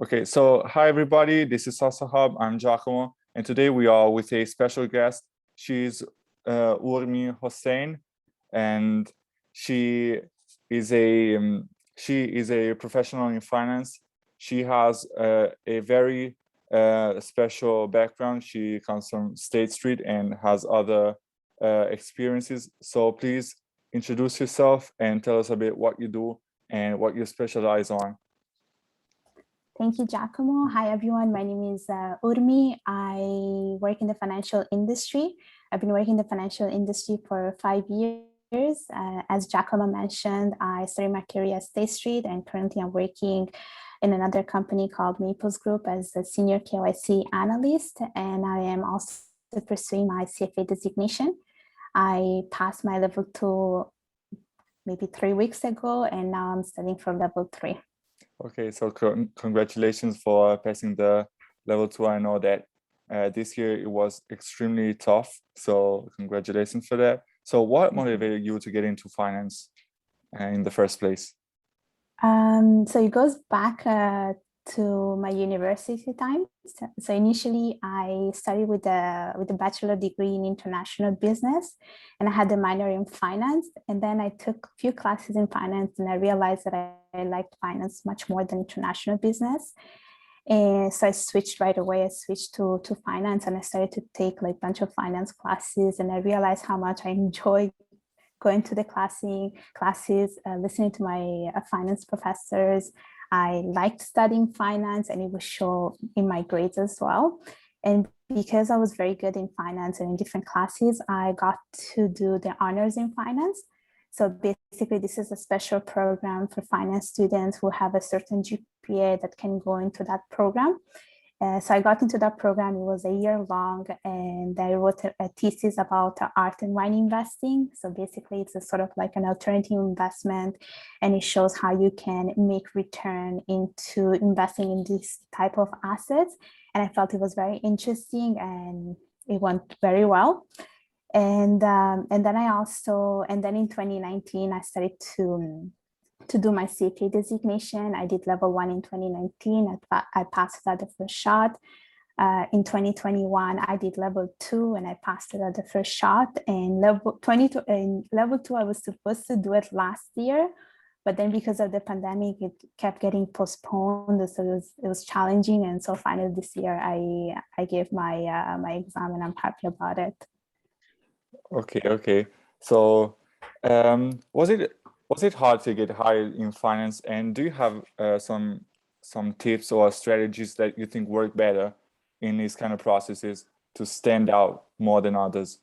Okay, so hi everybody, this is Sasa Hub, I'm Giacomo, and today we are with a special guest. She's Urmi Hossain, and she is a professional in finance. She has a very special background. She comes from State Street and has other experiences. So please introduce yourself and tell us a bit what you do and what you specialize on. Thank you, Giacomo. Hi, everyone. My name is Urmi. I work in the financial industry. I've been working in the financial industry for 5 years. As Giacomo mentioned, I started my career at State Street, and currently I'm working in another company called Maples Group as a senior KYC analyst, and I am also pursuing my CFA designation. I passed my level 2 maybe 3 weeks ago, and now I'm studying for level 3. Okay, so congratulations for passing the level 2. I know that this year it was extremely tough, so congratulations for that. So what motivated you to get into finance in the first place? So it goes back to my university time. So initially I studied with a bachelor degree in international business, and I had a minor in finance. And then I took a few classes in finance, and I realized that I liked finance much more than international business. And so I switched right away. I switched to finance, and I started to take like a bunch of finance classes, and I realized how much I enjoyed going to the classes, listening to my finance professors. I liked studying finance, and it would show in my grades as well. And because I was very good in finance and in different classes, I got to do the honors in finance. So basically, this is a special program for finance students who have a certain GPA that can go into that program. So I got into that program. It was a year long, and I wrote a thesis about art and wine investing. So basically, it's a sort of like an alternative investment, and it shows how you can make return into investing in this type of assets. And I felt it was very interesting, and it went very well. And then in 2019, I started to do my CFA designation. I did level 1 in 2019. I passed it at the first shot. In 2021, I did level 2, and I passed it at the first shot. And level 2, I was supposed to do it last year, but then because of the pandemic, it kept getting postponed. So it was challenging. And so finally this year, I gave my my exam, and I'm happy about it. Okay. So was it hard to get hired in finance, and do you have some tips or strategies that you think work better in these kind of processes to stand out more than others?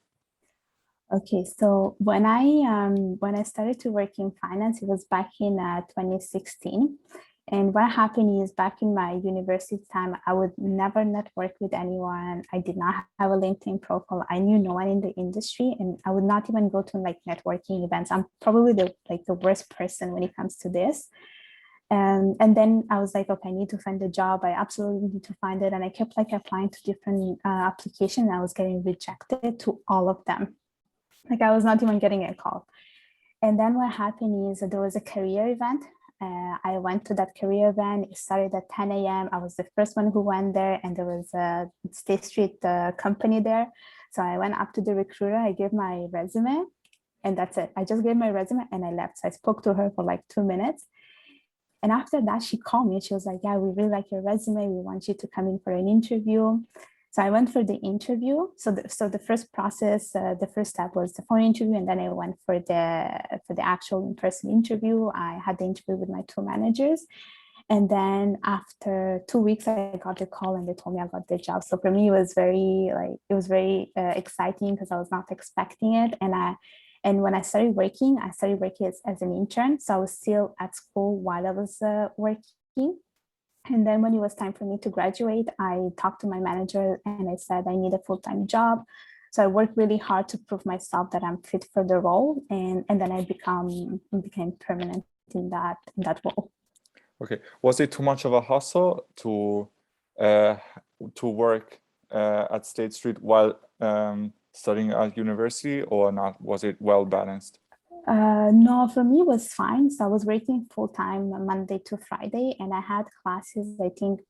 Okay, so when I started to work in finance, it was back in 2016. And what happened is, back in my university time, I would never network with anyone. I did not have a LinkedIn profile. I knew no one in the industry, and I would not even go to like networking events. I'm probably the worst person when it comes to this. And then I was like, okay, I need to find a job. I absolutely need to find it. And I kept like applying to different applications, and I was getting rejected to all of them. Like I was not even getting a call. And then what happened is that there was a career event. I went to that career event. It started at 10 a.m. I was the first one who went there, and there was a State Street company there. So I went up to the recruiter. I gave my resume, and that's it. I just gave my resume and I left. So I spoke to her for like 2 minutes. And after that, she called me. She was like, yeah, we really like your resume. We want you to come in for an interview. So I went for the interview. So the first process, the first step was the phone interview, and then I went for the actual in-person interview. I had the interview with my 2 managers, and then after 2 weeks, I got the call, and they told me I got the job. So for me, it was very exciting because I was not expecting it, and when I started working as an intern. So I was still at school while I was working. And then when it was time for me to graduate, I talked to my manager and I said, I need a full-time job. So I worked really hard to prove myself that I'm fit for the role. And then I became permanent in that role. Okay. Was it too much of a hustle to work at State Street while studying at university, or not? Was it well balanced? No, for me it was fine. So I was working full time Monday to Friday, and I had classes, I think,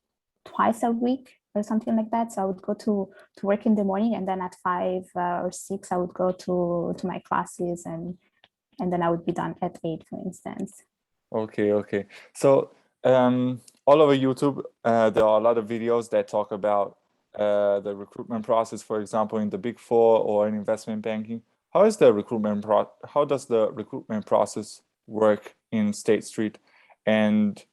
twice a week or something like that. So I would go to work in the morning, and then at 5 or 6, I would go to my classes, and then I would be done at 8, for instance. Okay. So all over YouTube, there are a lot of videos that talk about the recruitment process, for example, in the Big Four or in investment banking. How does the recruitment process work in State Street? And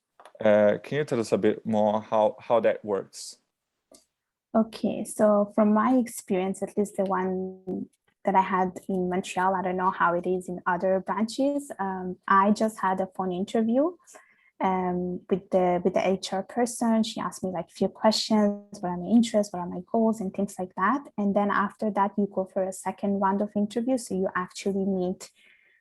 can you tell us a bit more how that works? Okay, so from my experience, at least the one that I had in Montreal, I don't know how it is in other branches. I just had a phone interview with the HR person. She asked me like a few questions: what are my interests, what are my goals, and things like that. And then after that, you go for a second round of interviews. So you actually meet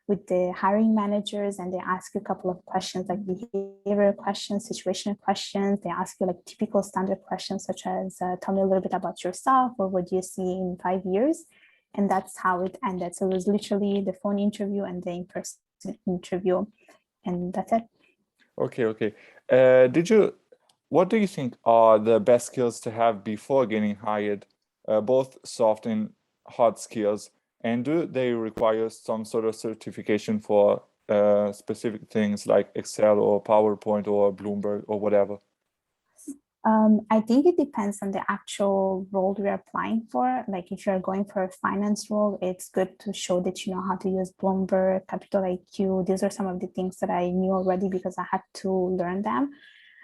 with the hiring managers, and they ask you a couple of questions like behavioral questions, situational questions. They ask you like typical standard questions such as tell me a little bit about yourself, or what do you see in 5 years. And that's how it ended. So it was literally the phone interview and the in-person interview, and that's it. Okay. What do you think are the best skills to have before getting hired, both soft and hard skills? And do they require some sort of certification for specific things like Excel or PowerPoint or Bloomberg or whatever? I think it depends on the actual role you're applying for. Like if you're going for a finance role, it's good to show that you know how to use Bloomberg, Capital IQ. These are some of the things that I knew already because I had to learn them.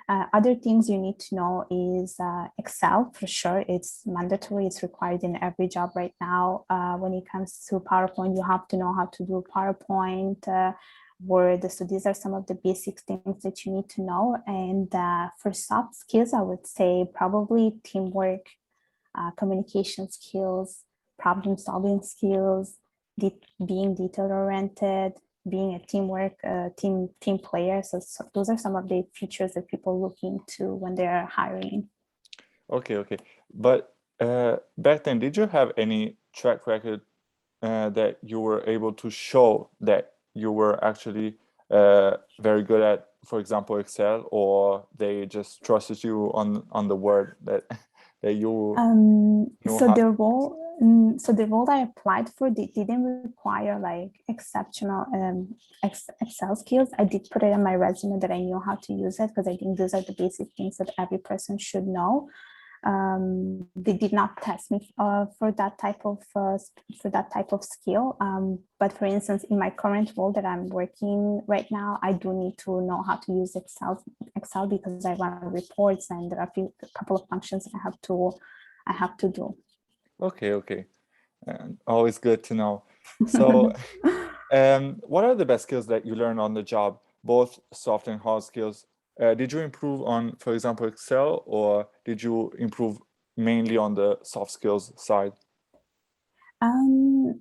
Other things you need to know is Excel for sure. It's mandatory. It's required in every job right now. When it comes to PowerPoint, you have to know how to do PowerPoint, Word. So these are some of the basic things that you need to know. And for soft skills, I would say probably teamwork, communication skills, problem solving skills, being detail oriented, being a team player. So those are some of the features that people look into when they are hiring. Okay. But back then, did you have any track record that you were able to show that you were actually very good at, for example, Excel, or they just trusted you on the word that that you knew So how? the role I applied for, they didn't require like exceptional Excel skills. I did put it in my resume that I knew how to use it because I think those are the basic things that every person should know. They did not test me for that type of skill. But for instance, in my current role that I'm working right now, I do need to know how to use Excel because I run reports and there are a couple of functions that I have to do. Okay. Always good to know. So, what are the best skills that you learn on the job, both soft and hard skills? Did you improve on, for example, Excel, or did you improve mainly on the soft skills side?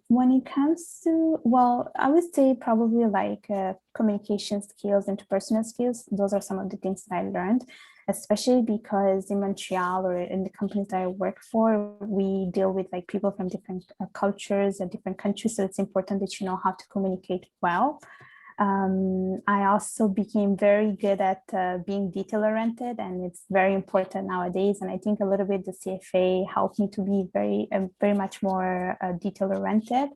When it comes to, well, I would say probably like communication skills, interpersonal skills. Those are some of the things that I learned, especially because in Montreal or in the companies that I work for, we deal with like people from different cultures and different countries. So it's important that you know how to communicate well. I also became very good at being detail oriented, and it's very important nowadays. And I think a little bit the CFA helped me to be very much more detail oriented.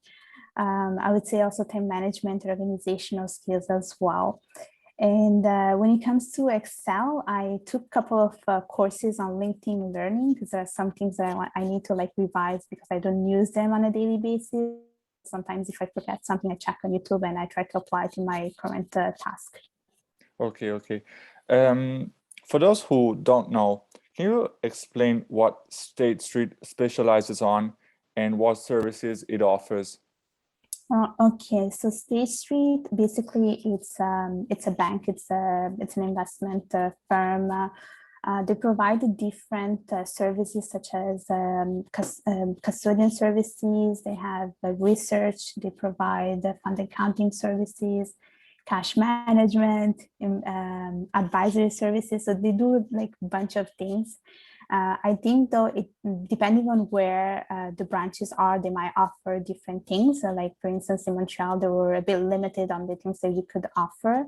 I would say also time management, organizational skills as well. And when it comes to Excel, I took a couple of courses on LinkedIn Learning because there are some things that I need to like revise because I don't use them on a daily basis. Sometimes if I forget something, I check on YouTube and I try to apply it in my current task. Okay. Um, for those who don't know, can you explain what State Street specializes on and what services it offers? Okay, so State Street basically it's a bank, it's an investment firm. They provide different services such as custodian services. They have research. They provide fund accounting services, cash management, advisory services. So they do like a bunch of things. I think though, depending on where the branches are, they might offer different things. So like for instance, in Montreal, they were a bit limited on the things that you could offer.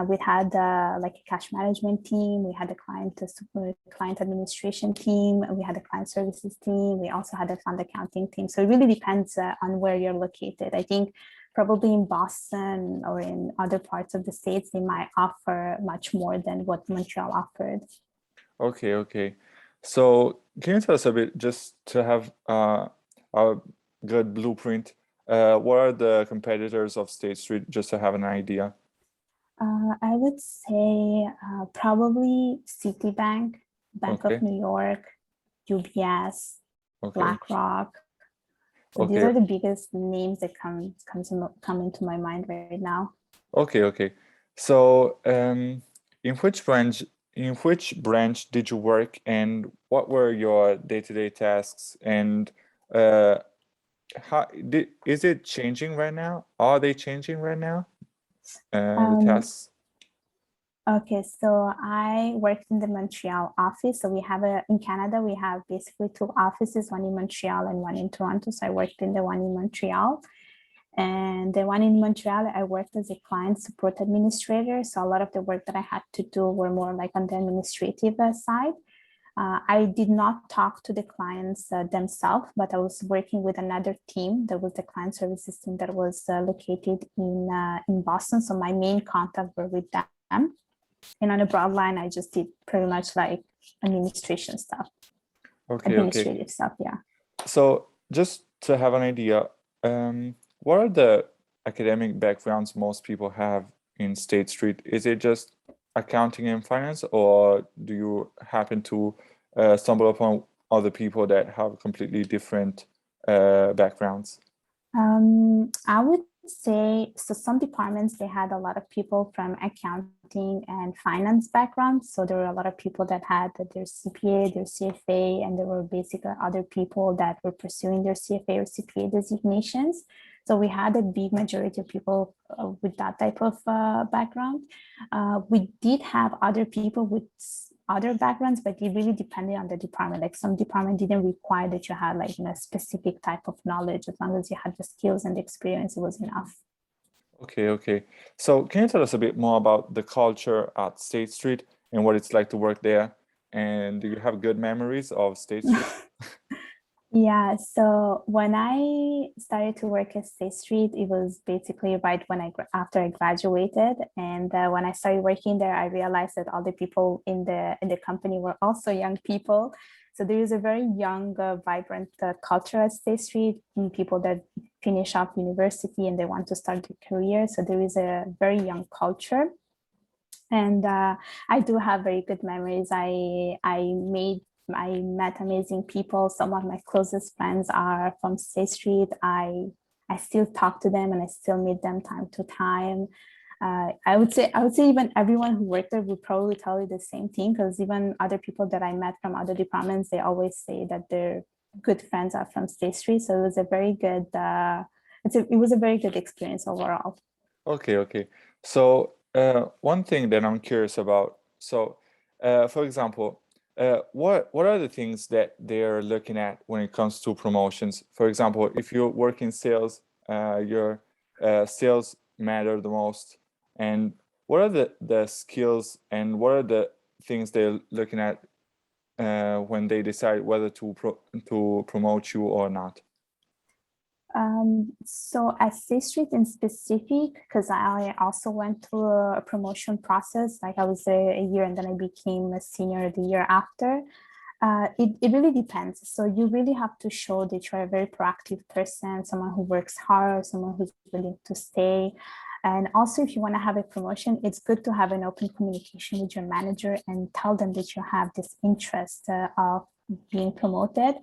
We had like a cash management team, we had a client administration team, we had a client services team, we also had a fund accounting team. So it really depends on where you're located. I think probably in Boston or in other parts of the States, they might offer much more than what Montreal offered. Okay, okay. So can you tell us a bit, just to have a good blueprint, what are the competitors of State Street, just to have an idea? I would say probably Citibank, Bank of Okay, New York, UBS, okay, BlackRock. So these okay, are the biggest names that come into my mind right now. okay, okay. So, in which branch did you work, and what were your day-to-day tasks, and uh, is it changing right now? Are they changing right now? The Um, tasks? okay, so I worked in the Montreal office. So we have in Canada, we have basically two offices, one in Montreal and one in Toronto. So I worked in the one in Montreal. And the one in Montreal, I worked as a client support administrator. So a lot of the work that I had to do were more like on the administrative side. I did not talk to the clients themselves, but I was working with another team. That was the client services team that was located in Boston. So my main contact were with them. And on a broad line, I just did pretty much like administration stuff, Okay, okay. administrative stuff. Yeah. So just to have an idea, what are the academic backgrounds most people have in State Street? Is it just accounting and finance, or do you happen to stumble upon other people that have completely different backgrounds? I would say so. Some departments they had a lot of people from accounting and finance backgrounds. So there were a lot of people that had their CPA, their CFA, and there were basically other people that were pursuing their CFA or CPA designations. So we had a big majority of people with that type of background. We did have other people with other backgrounds, but it really depended on the department. Like some department didn't require that you had like a specific type of knowledge. As long as you had the skills and the experience, it was enough. Okay, okay. So can you tell us a bit more about the culture at State Street and what it's like to work there? And do you have good memories of State Street? Yeah, so when I started to work at State Street, it was basically right when after I graduated, and when I started working there, I realized that all the people in the company were also young people. So there is a very young, vibrant culture at State Street. People that finish up university and they want to start their career. So there is a very young culture. And I do have very good memories. I met amazing people. Some of my closest friends are from State Street. I still talk to them and I still meet them time to time. I would say even everyone who worked there would probably tell you the same thing, because even other people that I met from other departments, they always say that their good friends are from State Street. So it was a very good it was a very good experience overall. Okay, okay. So one thing that I'm curious about, so for example, what are the things that they're looking at when it comes to promotions? For example, if you work in sales, your sales matter the most. And what are the skills and what are the things they're looking at when they decide whether to promote you or not? So at State Street in specific, because I also went through a promotion process, like I was there a year and then I became a senior the year after. It really depends. So you really have to show that you're a very proactive person, someone who works hard, someone who's willing to stay. And also, if you want to have a promotion, it's good to have an open communication with your manager and tell them that you have this interest of being promoted.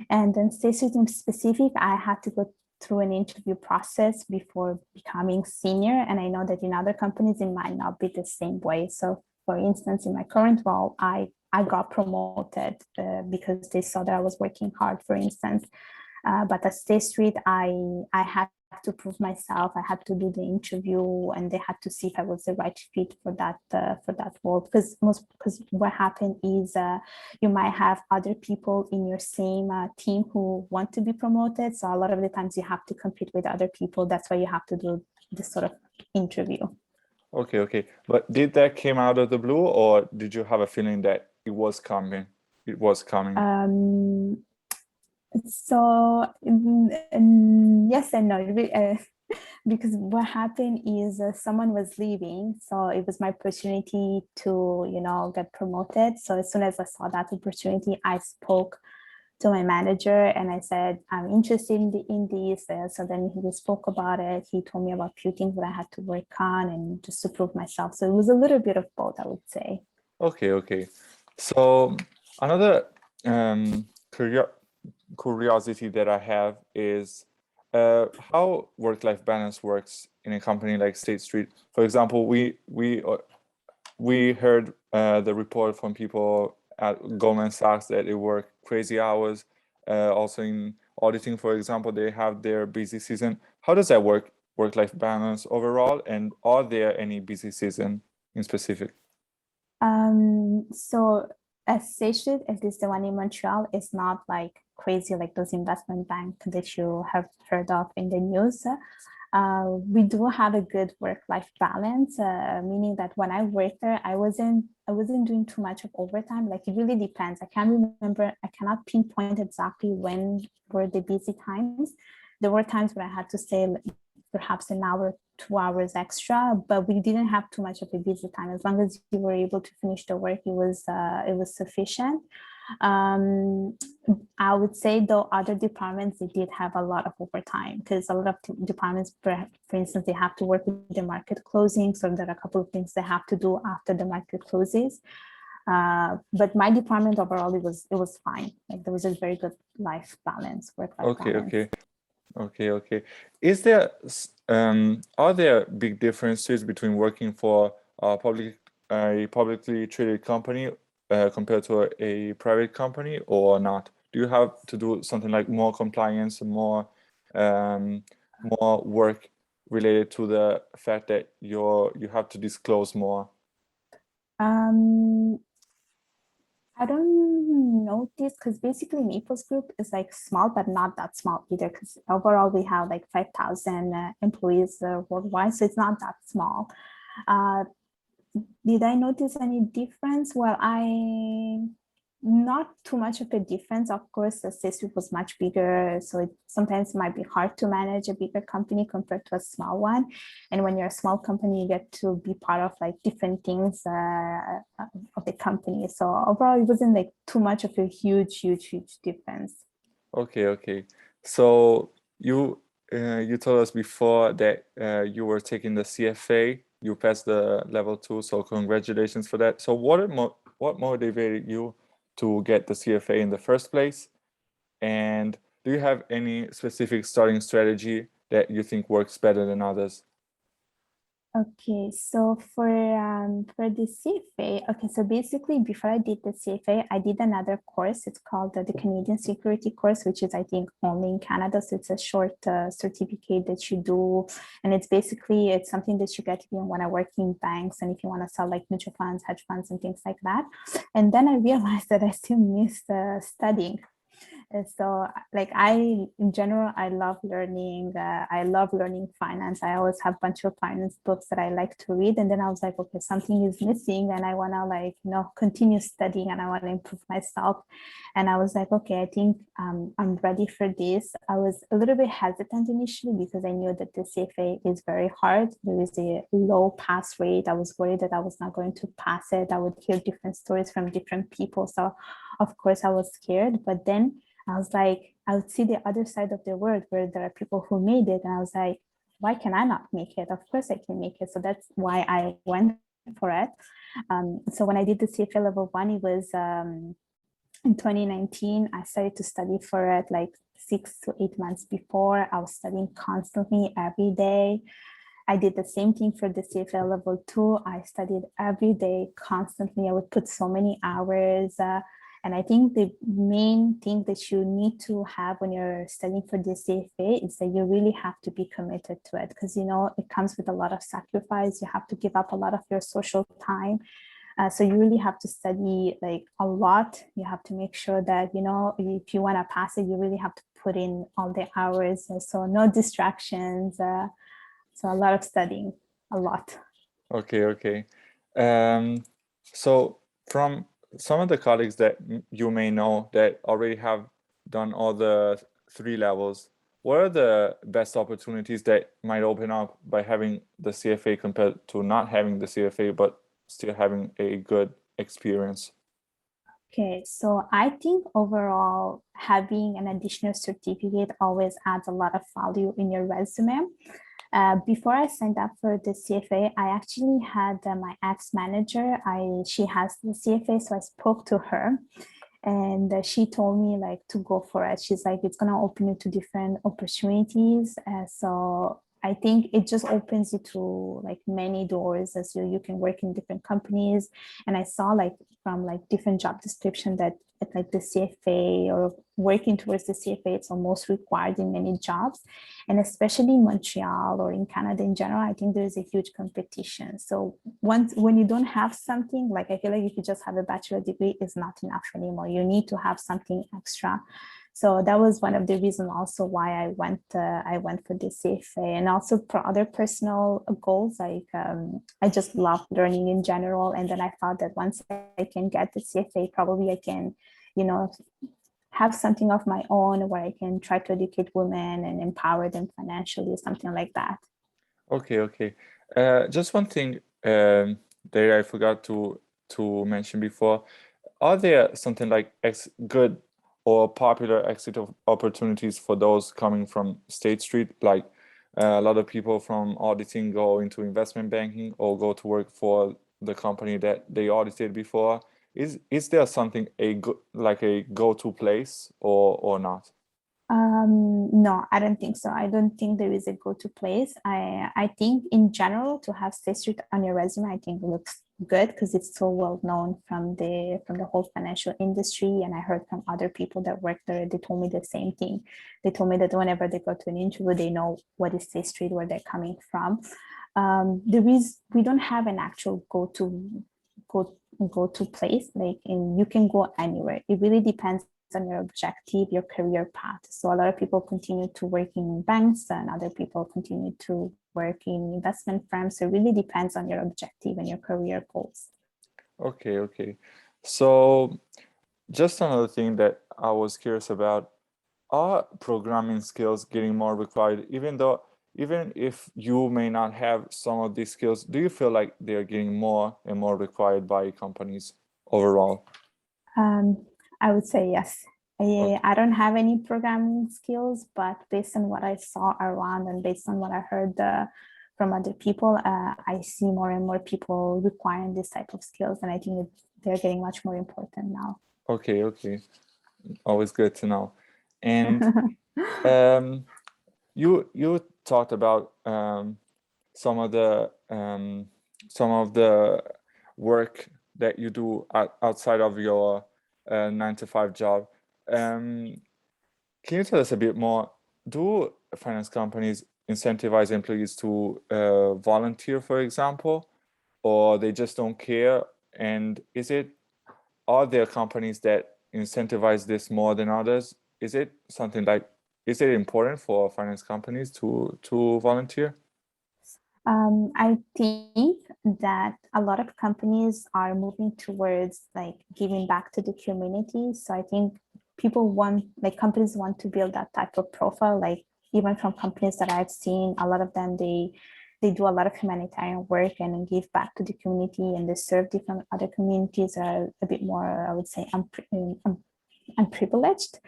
And then State Street in specific, I had to go through an interview process before becoming senior. And I know that in other companies, it might not be the same way. So for instance, in my current role, I got promoted because they saw that I was working hard, for instance. But at State Street, I had to prove myself. I had to do the interview, and they had to see if I was the right fit for that role. Because what happened is you might have other people in your same team who want to be promoted. So a lot of the times you have to compete with other people. That's why you have to do this sort of interview. Okay. But did that came out of the blue, or did you have a feeling that it was coming? It was coming. So yes and no. Because what happened is someone was leaving, so it was my opportunity to get promoted. So as soon as I saw that opportunity, I spoke to my manager and I said, I'm interested in this. So then we spoke about it. He told me about a few things that I had to work on and just to prove myself. So it was a little bit of both, I would say. Okay. So another curiosity that I have is how work-life balance works in a company like State Street. For example, we heard the report from people at Goldman Sachs that they work crazy hours. Also in auditing, for example, they have their busy season. How does that work-life balance overall? And are there any busy season in specific? So as stated, at least the one in Montreal, is not like crazy like those investment banks that you have heard of in the news. We do have a good work-life balance, meaning that when I worked there, I wasn't doing too much of overtime. Like it really depends. I can't remember. I cannot pinpoint exactly when were the busy times. There were times when I had to stay perhaps an hour, 2 hours extra, but we didn't have too much of a busy time. As long as you were able to finish the work, it was sufficient. I would say though other departments, they did have a lot of overtime because a lot of departments, for instance, they have to work with the market closing. So there are a couple of things they have to do after the market closes. But my department overall, it was fine. Like there was a very good life balance, work-life balance. Okay. Are there big differences between working for a publicly traded company compared to a private company or not? Do you have to do something like more compliance, more work related to the fact that you have to disclose more? Um, I don't notice because basically Maples Group is like small, but not that small either. Because overall we have like 5,000 employees worldwide, so it's not that small. Uh, did I notice any difference? Well, I not too much of a difference. Of course, the system was much bigger, so it sometimes might be hard to manage a bigger company compared to a small one. And when you're a small company, you get to be part of like different things of the company. So overall, it wasn't like too much of a huge difference. Okay. So you told us before that you were taking the CFA. You passed the level 2, so congratulations for that. So what motivated you to get the CFA in the first place? And do you have any specific starting strategy that you think works better than others? Okay, so for the CFA, okay, so basically before I did the CFA, I did another course. It's called the Canadian Security course, which is I think only in Canada. So it's a short certificate that you do, and it's something that you get if you want to work in banks and if you want to sell like mutual funds, hedge funds, and things like that. And then I realized that I still missed studying. And so like in general, I love learning. I love learning finance. I always have a bunch of finance books that I like to read. And then I was like, okay, something is missing and I want to continue studying and I want to improve myself. And I was like, okay, I think I'm ready for this. I was a little bit hesitant initially because I knew that the CFA is very hard. There is a low pass rate. I was worried that I was not going to pass it. I would hear different stories from different people. So of course I was scared, but then I was like, I would see the other side of the world where there are people who made it. And I was like, why can I not make it? Of course I can make it. So that's why I went for it. So when I did the CFA level 1, it was in 2019. I started to study for it like 6 to 8 months before. I was studying constantly every day. I did the same thing for the CFA level 2. I studied every day constantly. I would put so many hours. And I think the main thing that you need to have when you're studying for the CFA is that you really have to be committed to it, because, you know, it comes with a lot of sacrifice. You have to give up a lot of your social time. So you really have to study like a lot. You have to make sure that, you know, if you want to pass it, you really have to put in all the hours. So no distractions. So a lot of studying, a lot. Okay, okay. So from some of the colleagues that you may know that already have done all the 3 levels, what are the best opportunities that might open up by having the CFA compared to not having the CFA, but still having a good experience? Okay, so I think overall having an additional certificate always adds a lot of value in your resume. Before I signed up for the CFA, I actually had my ex-manager. She has the CFA, so I spoke to her, and she told me like to go for it. She's like, it's gonna open you to different opportunities. So I think it just opens you to like many doors, as you can work in different companies. And I saw like from like different job description that like the CFA or working towards the CFA, it's almost required in many jobs. And especially in Montreal or in Canada in general, I think there's a huge competition. So when you don't have something, like I feel like if you just have a bachelor degree, is not enough anymore. You need to have something extra. So that was one of the reasons also why I went for the CFA, and also for other personal goals. Like I just love learning in general, and then I thought that once I can get the CFA, probably I can, you know, have something of my own where I can try to educate women and empower them financially, something like that. Okay, okay. Just one thing that I forgot to mention before. Are there something like good or popular exit opportunities for those coming from State Street? Like a lot of people from auditing go into investment banking or go to work for the company that they audited before. Is there something like a go-to place or not? No, I don't think so. I don't think there is a go-to place. I think in general to have State Street on your resume, I think looks good because it's so well known from the whole financial industry. And I heard from other people that work there, they told me the same thing. They told me that whenever they go to an interview, they know what is State Street, where they're coming from. We don't have an actual go to place. Like you can go anywhere. It really depends on your objective, your career path. So a lot of people continue to work in banks and other people continue to work in investment firms. So it really depends on your objective and your career goals. Okay, okay. So just another thing that I was curious about, are programming skills getting more required, even if you may not have some of these skills, do you feel like they're getting more and more required by companies overall? I would say yes. Okay. I don't have any programming skills, but based on what I saw around and based on what I heard from other people, I see more and more people requiring this type of skills, and I think they're getting much more important now. Okay, okay. Always good to know. And um, you talked about some of the work that you do outside of your 9 to 5 job. Um, can you tell us a bit more? Do finance companies incentivize employees to volunteer, for example, or they just don't care? And are there companies that incentivize this more than others? Is it something like, is it important for finance companies to volunteer? I think that a lot of companies are moving towards like giving back to the community. So I think companies want to build that type of profile. Like even from companies that I've seen, a lot of them they do a lot of humanitarian work and give back to the community, and they serve different other communities that are a bit more, I would say, unprivileged.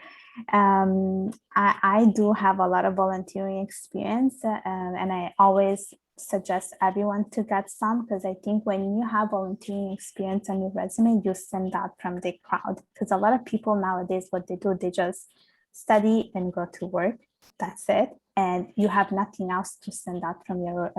I do have a lot of volunteering experience, and I always suggest everyone to get some, because I think when you have volunteering experience on your resume, you stand out from the crowd. Because a lot of people nowadays, what they do, they just study and go to work. That's it. and you have nothing else to stand out from your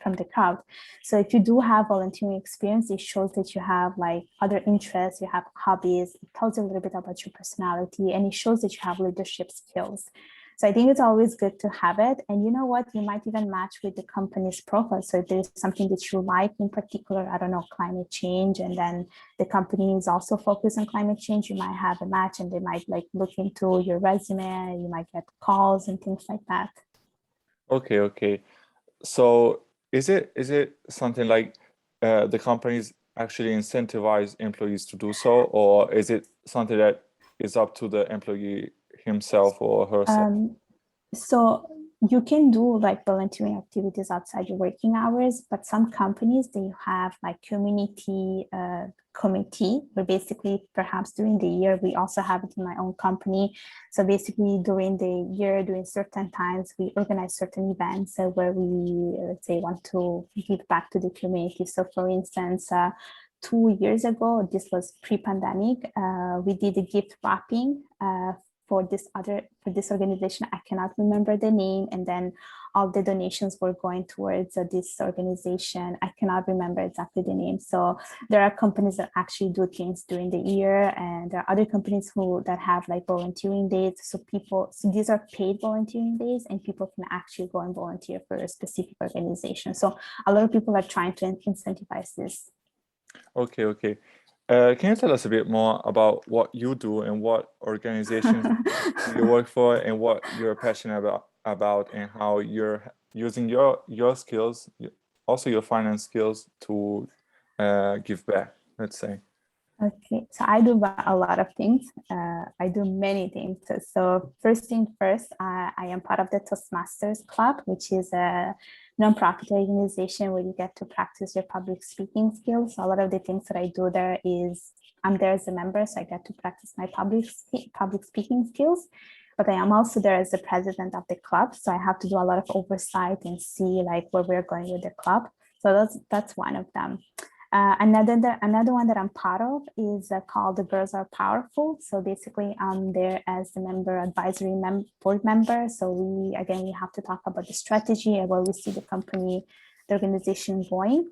from the crowd. So if you do have volunteering experience, it shows that you have like other interests, you have hobbies. It tells you a little bit about your personality, and it shows that you have leadership skills. So I think it's always good to have it. And you know what, you might even match with the company's profile. So if there's something that you like in particular, I don't know, climate change, and then the company is also focused on climate change, you might have a match, and they might like look into your resume, and you might get calls and things like that. Okay. So is it something like the companies actually incentivize employees to do so, or is it something that is up to the employee himself or herself? So you can do like volunteering activities outside your working hours, but some companies, they have like community committee, where basically perhaps during the year, we also have it in my own company. So basically during the year, during certain times, we organize certain events where we, let's say, want to give back to the community. So for instance, 2 years ago, this was pre-pandemic, we did a gift wrapping for this organization. I cannot remember the name, and then all the donations were going towards this organization. I cannot remember exactly the name. So there are companies that actually do things during the year, and there are other companies that have like volunteering days. So these are paid volunteering days, and people can actually go and volunteer for a specific organization. So a lot of people are trying to incentivize this. Okay. Can you tell us a bit more about what you do and what organizations you work for, and what you're passionate about, and how you're using your skills, also your finance skills, to give back, let's say? Okay, so I do a lot of things. I do many things. So first thing first, I am part of the Toastmasters Club, which is a nonprofit organization where you get to practice your public speaking skills. So a lot of the things that I do there is I'm there as a member, so I get to practice my public speaking skills. But I am also there as the president of the club, so I have to do a lot of oversight and see like where we're going with the club. So that's one of them. Another one that I'm part of is called the Girls Are Powerful. So basically, I'm there as the advisory board member. So we have to talk about the strategy and where we see the organization going.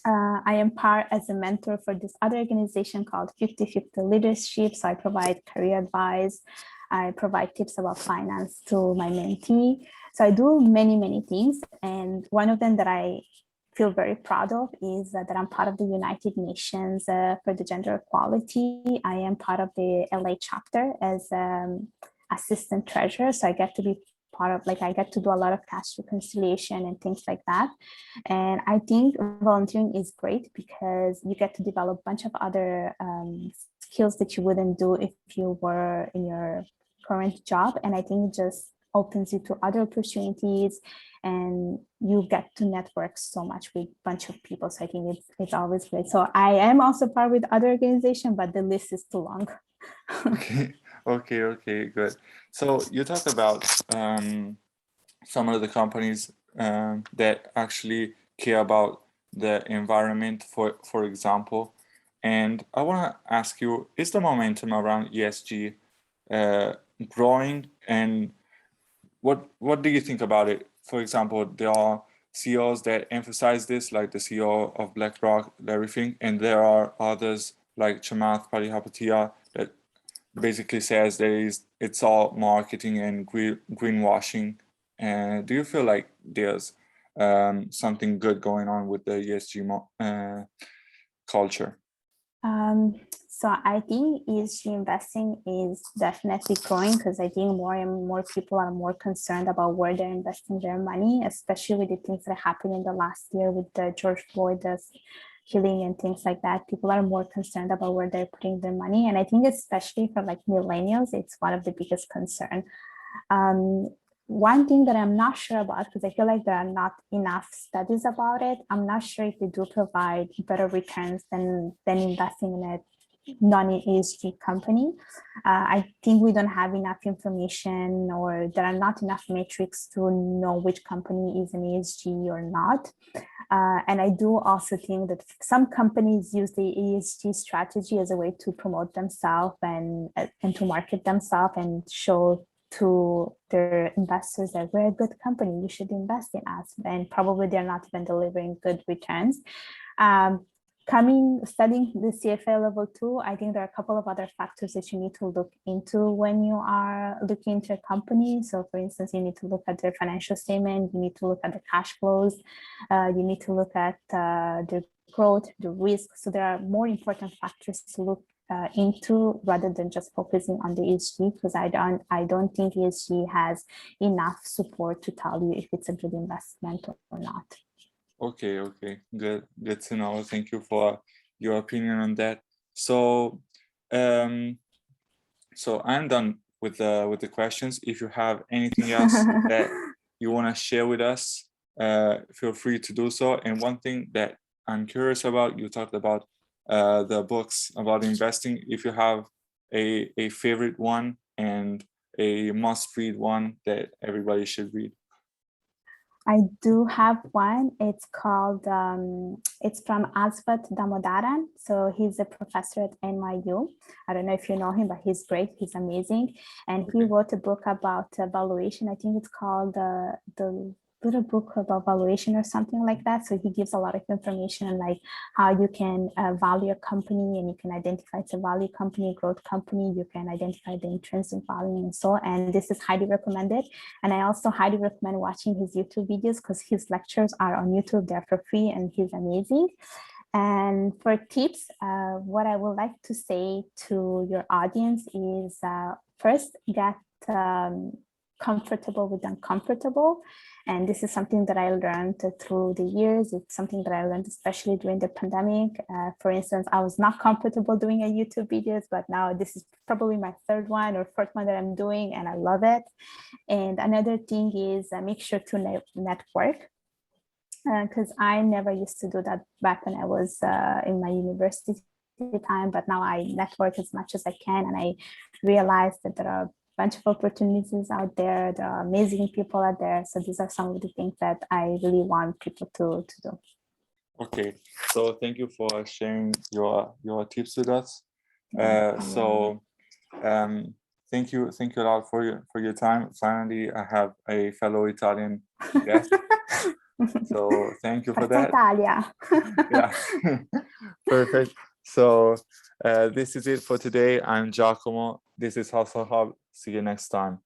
I am part as a mentor for this other organization called 50/50 Leadership. So I provide career advice. I provide tips about finance to my mentee. So I do many things. And one of them that I feel very proud of is that I'm part of the United Nations for the gender equality. I am part of the LA chapter as assistant treasurer. So I get to be part of, I get to do a lot of cash reconciliation and things like that. And I think volunteering is great because you get to develop a bunch of other skills that you wouldn't do if you were in your current job. And I think it just opens you to other opportunities, and you get to network so much with a bunch of people. So I think it's always great. So I am also part with other organizations, but the list is too long. Okay, good. So you talked about some of the companies that actually care about the environment, for example. And I want to ask you, is the momentum around ESG growing, and what do you think about it? For example, there are CEOs that emphasize this, like the CEO of BlackRock, Larry Fink, and there are others like Chamath Palihapitiya that basically says it's all marketing and greenwashing. And do you feel like there's something good going on with the ESG culture? So I think ESG investing is definitely growing because I think more and more people are more concerned about where they're investing their money, especially with the things that happened in the last year with the George Floyd killing and things like that. People are more concerned about where they're putting their money. And I think especially for like millennials, it's one of the biggest concern. One thing that I'm not sure about, because I feel like there are not enough studies about it, I'm not sure if they do provide better returns than investing in a non-ESG company. I think we don't have enough information, or there are not enough metrics to know which company is an ESG or not. And I do also think that some companies use the ESG strategy as a way to promote themselves and to market themselves and show to their investors that we're a good company, you should invest in us, and probably they're not even delivering good returns. Studying the CFA level 2, I think there are a couple of other factors that you need to look into when you are looking into a company. So for instance, you need to look at their financial statement, you need to look at the cash flows, you need to look at the growth, the risk. So there are more important factors to look into rather than just focusing on the ESG, because I don't think ESG has enough support to tell you if it's a good investment or not. Okay, good to know. Thank you for your opinion on that. So so I'm done with the questions. If you have anything else that you want to share with us, feel free to do so. And one thing that I'm curious about, you talked about the books about investing. If you have a favorite one and a must-read one that everybody should read. I do have one. It's called, it's from Asvat Damodaran. So he's a professor at NYU. I don't know if you know him, but he's great. He's amazing. And he wrote a book about valuation. I think it's called the Little Book about Valuation or something like that. So he gives a lot of information on like how you can value a company, and you can identify it's a value company, growth company. You can identify the intrinsic value and so on. And this is highly recommended. And I also highly recommend watching his YouTube videos because his lectures are on YouTube. They're for free and he's amazing. And for tips, what I would like to say to your audience is first get comfortable with uncomfortable. And this is something that I learned through the years. It's something that I learned especially during the pandemic. For instance, I was not comfortable doing a YouTube videos, but now this is probably my third one or fourth one that I'm doing, and I love it. And another thing is make sure to network, because I never used to do that back when I was in my university time, but now I network as much as I can, and I realized that there are bunch of opportunities out there. There are amazing people out there. So these are some of the things that I really want people to do. Okay, so thank you for sharing your tips with us. Thank you a lot for your time. Finally, I have a fellow Italian guest. So thank you for that. Italia. Yeah, perfect. So this is it for today. I'm Giacomo. This is Hustle Hub. See you next time.